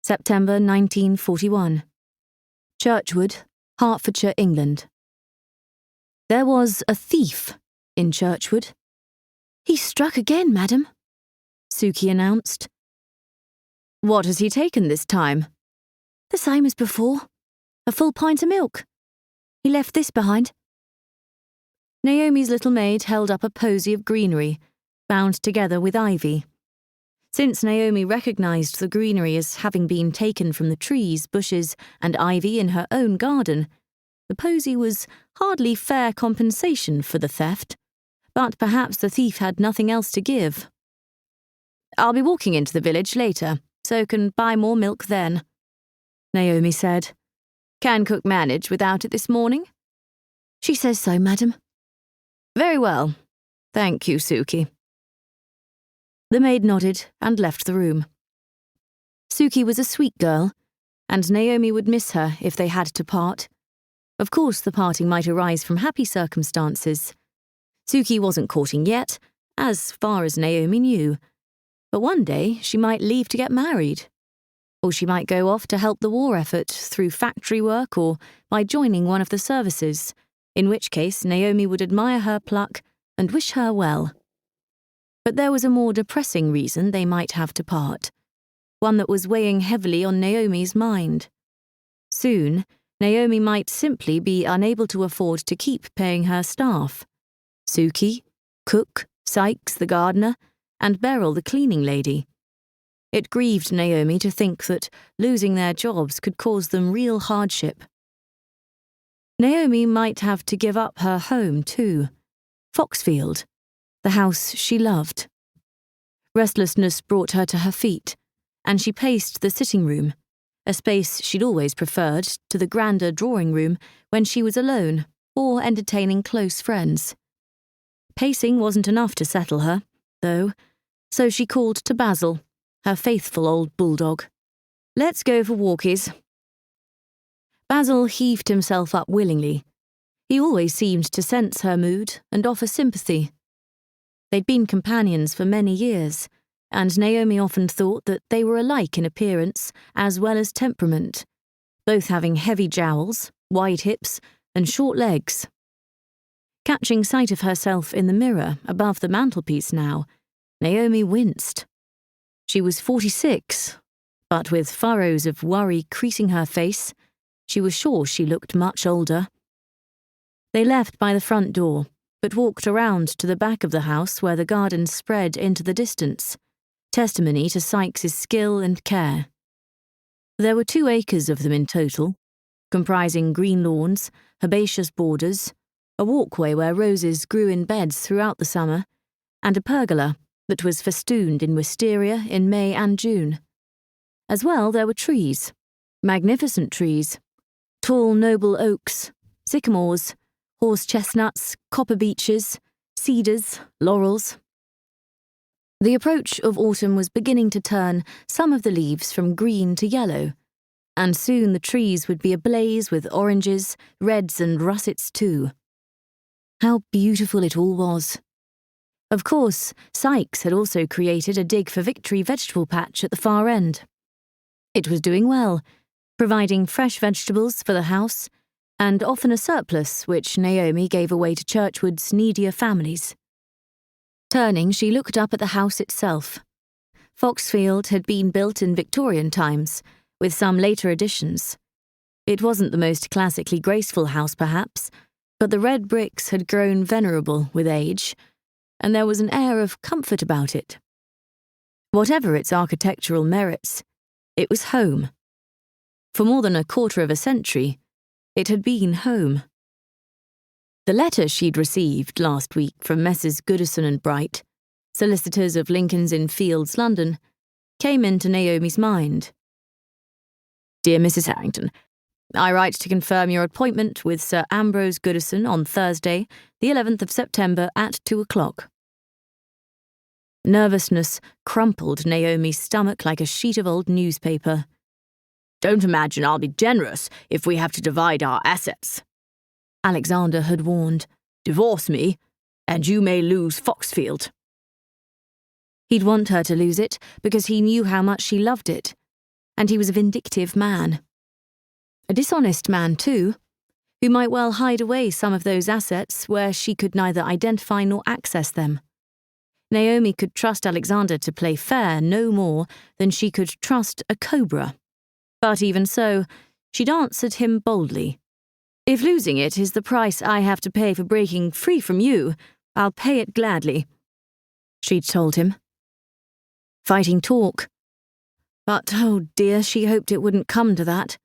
September 1941. Churchwood, Hertfordshire, England. There was a thief in Churchwood. "He's struck again, madam," Suki announced. "What has he taken this time?" "The same as before. A full pint of milk. He left this behind." Naomi's little maid held up a posy of greenery, bound together with ivy. Since Naomi recognised the greenery as having been taken from the trees, bushes, and ivy in her own garden, the posy was hardly fair compensation for the theft, but perhaps the thief had nothing else to give. "I'll be walking into the village later, so can buy more milk then," Naomi said. "Can cook manage without it this morning?" "She says so, madam." "Very well. Thank you, Suki." The maid nodded and left the room. Suki was a sweet girl, and Naomi would miss her if they had to part. Of course, the parting might arise from happy circumstances. Suki wasn't courting yet, as far as Naomi knew. But one day she might leave to get married. Or she might go off to help the war effort through factory work or by joining one of the services, in which case Naomi would admire her pluck and wish her well. But there was a more depressing reason they might have to part, one that was weighing heavily on Naomi's mind. Soon, Naomi might simply be unable to afford to keep paying her staff. Suki, Cook, Sykes the gardener, and Beryl the cleaning lady. It grieved Naomi to think that losing their jobs could cause them real hardship. Naomi might have to give up her home too, Foxfield, the house she loved. Restlessness brought her to her feet, and she paced the sitting room, a space she'd always preferred to the grander drawing room when she was alone or entertaining close friends. Pacing wasn't enough to settle her, though, so she called to Basil, her faithful old bulldog. "Let's go for walkies." Basil heaved himself up willingly. He always seemed to sense her mood and offer sympathy. They'd been companions for many years, and Naomi often thought that they were alike in appearance as well as temperament, both having heavy jowls, wide hips, and short legs. Catching sight of herself in the mirror above the mantelpiece now, Naomi winced. She was 46, but with furrows of worry creasing her face, she was sure she looked much older. They left by the front door, but walked around to the back of the house where the garden spread into the distance, testimony to Sykes's skill and care. There were 2 acres of them in total, comprising green lawns, herbaceous borders, a walkway where roses grew in beds throughout the summer, and a pergola that was festooned in wisteria in May and June. As well, there were trees, magnificent trees, tall noble oaks, sycamores, horse chestnuts, copper beeches, cedars, laurels. The approach of autumn was beginning to turn some of the leaves from green to yellow, and soon the trees would be ablaze with oranges, reds and russets too. How beautiful it all was. Of course, Sykes had also created a Dig for Victory vegetable patch at the far end. It was doing well, providing fresh vegetables for the house, and often a surplus which Naomi gave away to Churchwood's needier families. Turning, she looked up at the house itself. Foxfield had been built in Victorian times, with some later additions. It wasn't the most classically graceful house, perhaps, but the red bricks had grown venerable with age, and there was an air of comfort about it. Whatever its architectural merits, it was home. For more than a quarter of a century, it had been home. The letter she'd received last week from Messrs. Goodison and Bright, solicitors of Lincoln's Inn Fields, London, came into Naomi's mind. "Dear Mrs. Harrington, I write to confirm your appointment with Sir Ambrose Goodison on Thursday, the 11th of September at 2 o'clock. Nervousness crumpled Naomi's stomach like a sheet of old newspaper. "Don't imagine I'll be generous if we have to divide our assets," Alexander had warned. "Divorce me, and you may lose Foxfield." He'd want her to lose it because he knew how much she loved it. and he was a vindictive man. A dishonest man, too, who might well hide away some of those assets where she could neither identify nor access them. Naomi could trust Alexander to play fair no more than she could trust a cobra. But even so, she'd answered him boldly. "If losing it is the price I have to pay for breaking free from you, I'll pay it gladly," she'd told him. Fighting talk. But, oh dear, she hoped it wouldn't come to that.